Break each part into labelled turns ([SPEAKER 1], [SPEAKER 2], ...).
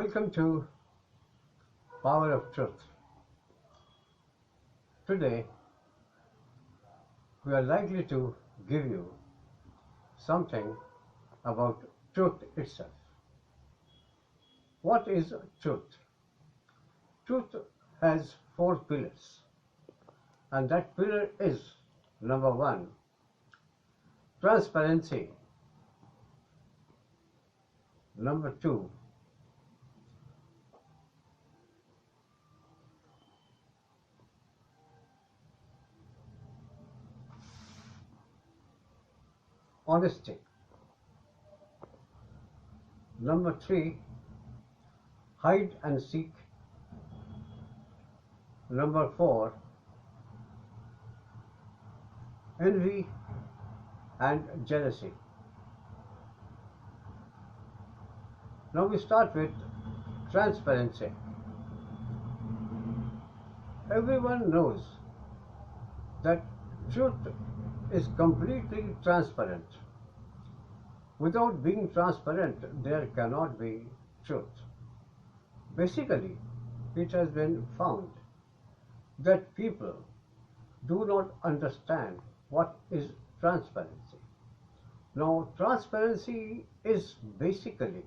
[SPEAKER 1] Welcome to Power of Truth. Today we are likely to give you something about truth itself. What is truth? Truth has four pillars, and that pillar is number one, transparency. Number two, honesty. Number three, hide and seek. Number four, envy and jealousy. Now we start with transparency. Everyone knows that truth is completely transparent. Without being transparent, there cannot be truth. Basically, it has been found that people do not understand what is transparency. Now, transparency is basically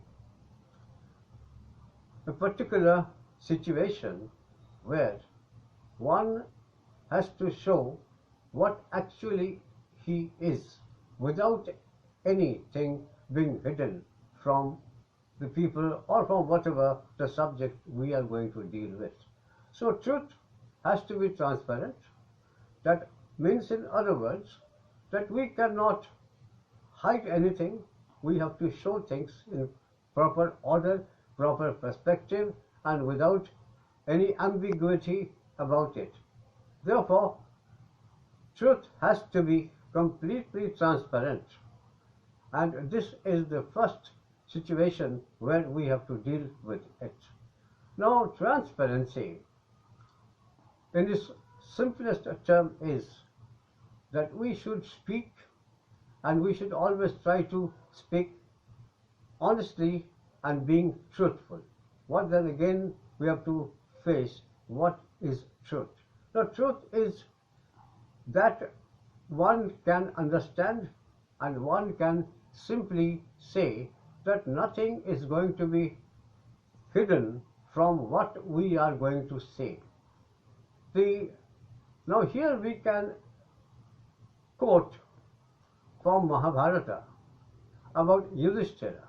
[SPEAKER 1] a particular situation where one has to show what actually he is without anything being hidden from the people or from whatever the subject we are going to deal with. So truth has to be transparent. That means, in other words, that we cannot hide anything. We have to show things in proper order, proper perspective, and without any ambiguity about it. Therefore, truth has to be completely transparent. And this is the first situation where we have to deal with it. Now, transparency, in its simplest term, is that we should speak, and we should always try to speak honestly and being truthful. What then again we have to face, what is truth? Now, truth is that one can understand and one can simply say that nothing is going to be hidden from what we are going to say. Now here we can quote from Mahabharata about Yudhishthira.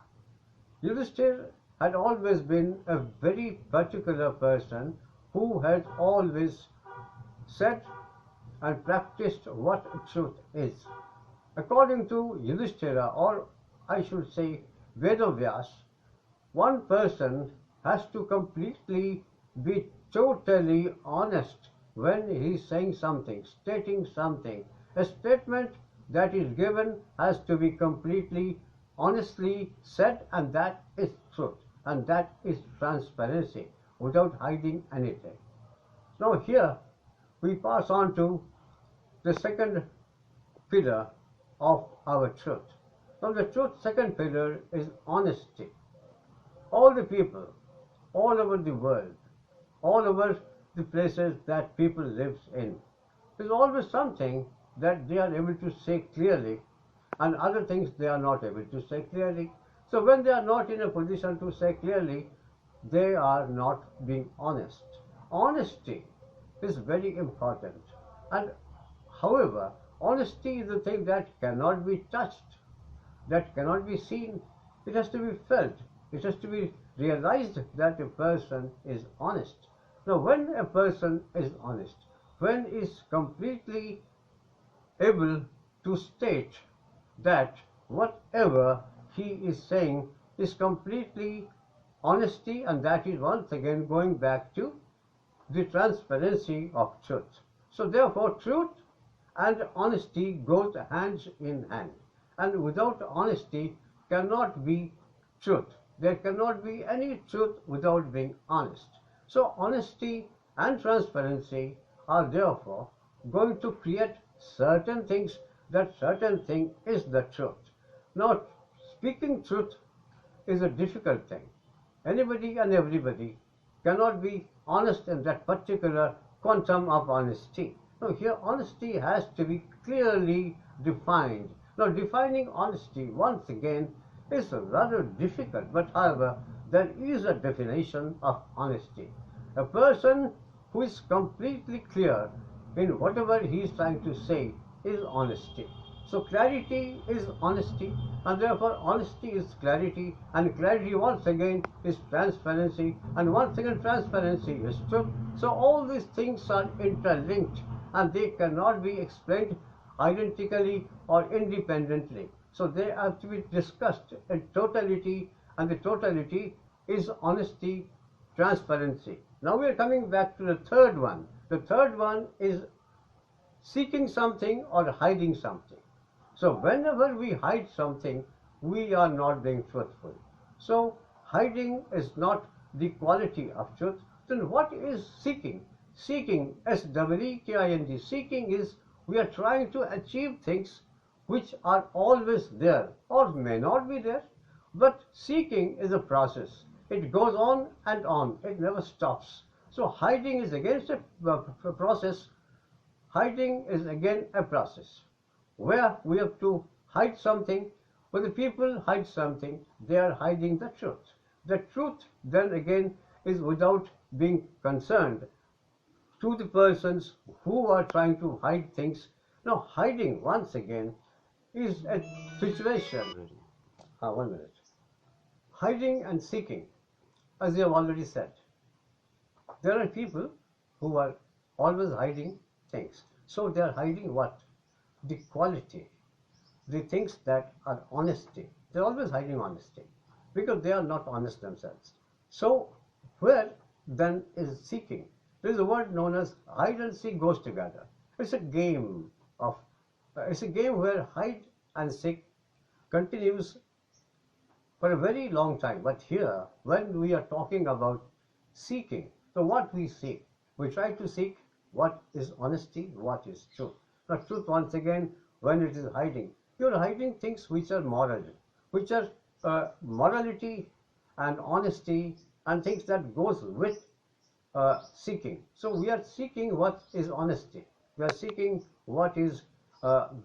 [SPEAKER 1] Yudhishthira had always been a very particular person who had always said and practiced what truth is. According to Yudhishthira, or I should say Vedavyas, one person has to completely be totally honest when he is saying something, stating something. A statement that is given has to be completely honestly said, and that is truth, and that is transparency, without hiding anything. Now here we pass on to the second pillar of our truth. Now the second pillar is honesty. All the people, all over the world, all over the places that people live in, there's always something that they are able to say clearly, and other things they are not able to say clearly. So when they are not in a position to say clearly, they are not being honest. Honesty is very important. And however, honesty is the thing that cannot be touched, that cannot be seen. It has to be felt. It has to be realized that a person is honest. Now, when a person is honest, when is completely able to state that whatever he is saying is completely honesty, and that is once again going back to the transparency of truth. So therefore, truth and honesty goes hand in hand, and without honesty cannot be truth. There cannot be any truth without being honest. So honesty and transparency are therefore going to create certain things, that certain thing is the truth. Now, speaking truth is a difficult thing. Anybody and everybody cannot be honest in that particular quantum of honesty. No, here honesty has to be clearly defined. Now, defining honesty once again is rather difficult, but however, there is a definition of honesty. A person who is completely clear in whatever he is trying to say is honesty. So clarity is honesty, and therefore honesty is clarity, and clarity once again is transparency, and once again transparency is truth. So all these things are interlinked, and they cannot be explained identically or independently. So they have to be discussed in totality, and the totality is honesty, transparency. Now we are coming back to the third one. The third one is seeking something or hiding something. So whenever we hide something, we are not being truthful. So hiding is not the quality of truth. Then what is seeking? Seeking, S-E-E-K-I-N-G, seeking is we are trying to achieve things which are always there or may not be there. But seeking is a process. It goes on and on. It never stops. So hiding is against a process. Hiding is again a process where we have to hide something. When the people hide something, they are hiding the truth. The truth then again is without being concerned to the persons who are trying to hide things. Now hiding once again is a situation. 1 minute. Hiding and seeking, as I have already said, there are people who are always hiding things. So they are hiding what? The quality, the things that are honesty. They're always hiding honesty because they are not honest themselves. So where then is seeking? There is a word known as hide and seek goes together. It's a game of, it's a game where hide and seek continues for a very long time. But here, when we are talking about seeking, so what we seek, we try to seek what is honesty, what is truth. Now, truth once again, when it is hiding, you're hiding things which are moral, which are morality and honesty and things that goes with seeking. So we are seeking what is honesty. We are seeking what is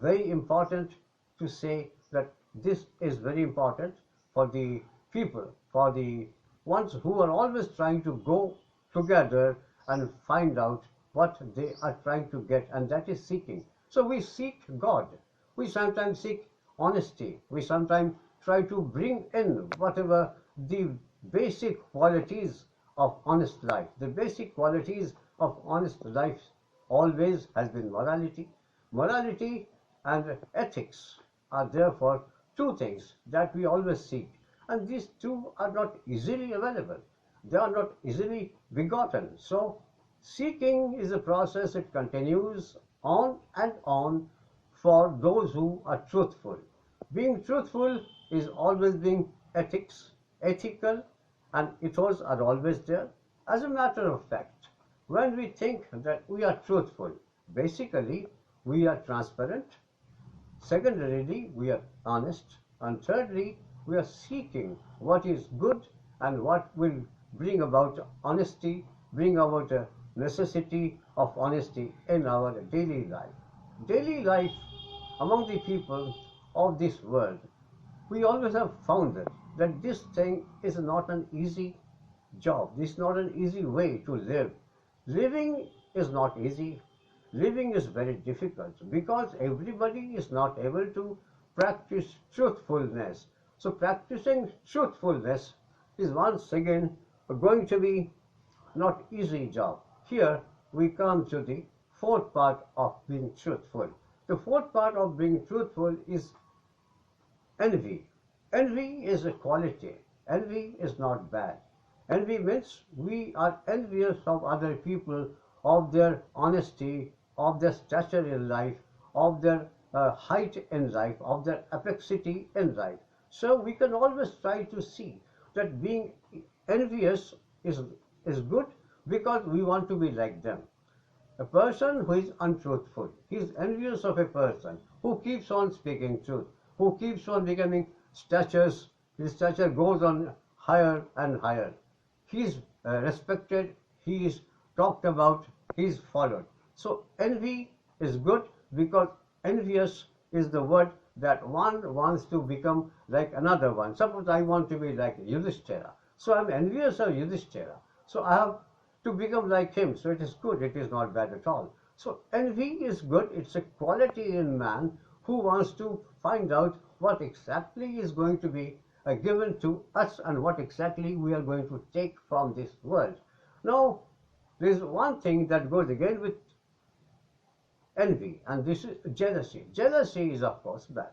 [SPEAKER 1] very important to say that this is very important for the people, for the ones who are always trying to go together and find out what they are trying to get, and that is seeking. So we seek God. We sometimes seek honesty. We sometimes try to bring in whatever the basic qualities of honest life. The basic qualities of honest life always has been morality. Morality and ethics are therefore two things that we always seek. And these two are not easily available. They are not easily begotten. So seeking is a process. It continues on and on for those who are truthful. Being truthful is always being ethics, ethical, and ethos are always there. As a matter of fact, when we think that we are truthful, basically we are transparent. Secondarily, we are honest. And thirdly, we are seeking what is good and what will bring about honesty, bring about a necessity of honesty in our daily life. Daily life among the people of this world, we always have found that this thing is not an easy job. This is not an easy way to live. Living is not easy. Living is very difficult because everybody is not able to practice truthfulness. So practicing truthfulness is once again going to be not easy job. Here we come to the fourth part of being truthful. The fourth part of being truthful is envy. Envy is a quality. Envy is not bad. Envy means we are envious of other people, of their honesty, of their stature in life, of their height in life, of their apexity in life. So we can always try to see that being envious is good because we want to be like them. A person who is untruthful, he is envious of a person who keeps on speaking truth, who keeps on becoming statures, his stature goes on higher and higher. He is respected, he is talked about, he is followed. So envy is good because envious is the word that one wants to become like another one. Suppose I want to be like Yudhishthira. So I'm envious of Yudhishthira. So I have to become like him. So it is good, it is not bad at all. So envy is good, it's a quality in man who wants to find out what exactly is going to be given to us and what exactly we are going to take from this world. Now, there is one thing that goes again with envy, and this is jealousy. Jealousy is, of course, bad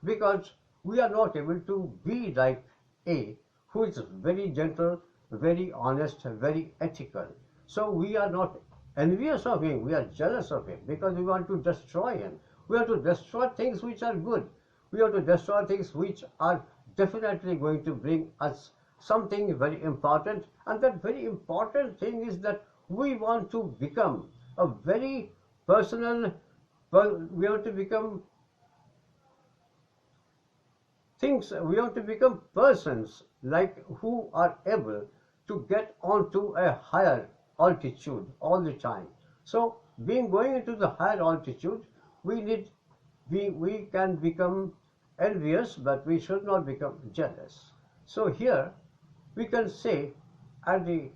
[SPEAKER 1] because we are not able to be like A, who is very gentle, very honest, very ethical. So we are not envious of him, we are jealous of him because we want to destroy him. We have to destroy things which are good. We have to destroy things which are definitely going to bring us something very important. And that very important thing is that we want to become a very personal, we have to become things, we have to become persons like who are able to get onto a higher altitude all the time. So being going into the higher altitude, we can become envious, but we should not become jealous. So here we can say at the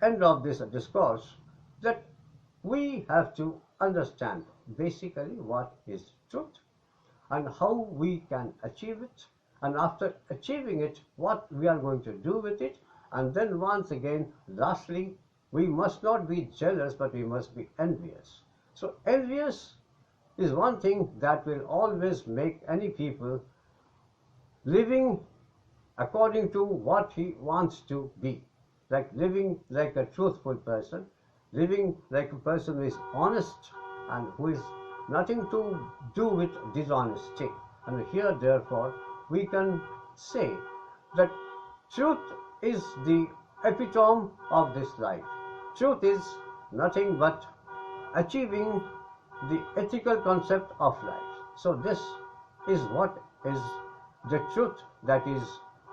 [SPEAKER 1] end of this discourse that we have to understand basically what is truth and how we can achieve it, and after achieving it, what we are going to do with it. And then once again, lastly, we must not be jealous, but we must be envious. So envious is one thing that will always make any people living according to what he wants to be, like living like a truthful person, living like a person who is honest and who is nothing to do with dishonesty. And here, therefore, we can say that truth is the epitome of this life. Truth is nothing but achieving the ethical concept of life. So this is what is the truth that is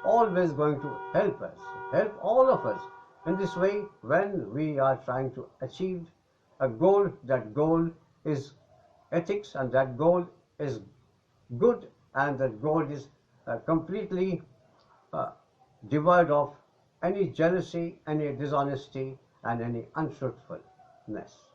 [SPEAKER 1] always going to help us, help all of us in this way when we are trying to achieve a goal. That goal is ethics, and that goal is good, and that goal is completely devoid of any jealousy, any dishonesty, and any untruthfulness.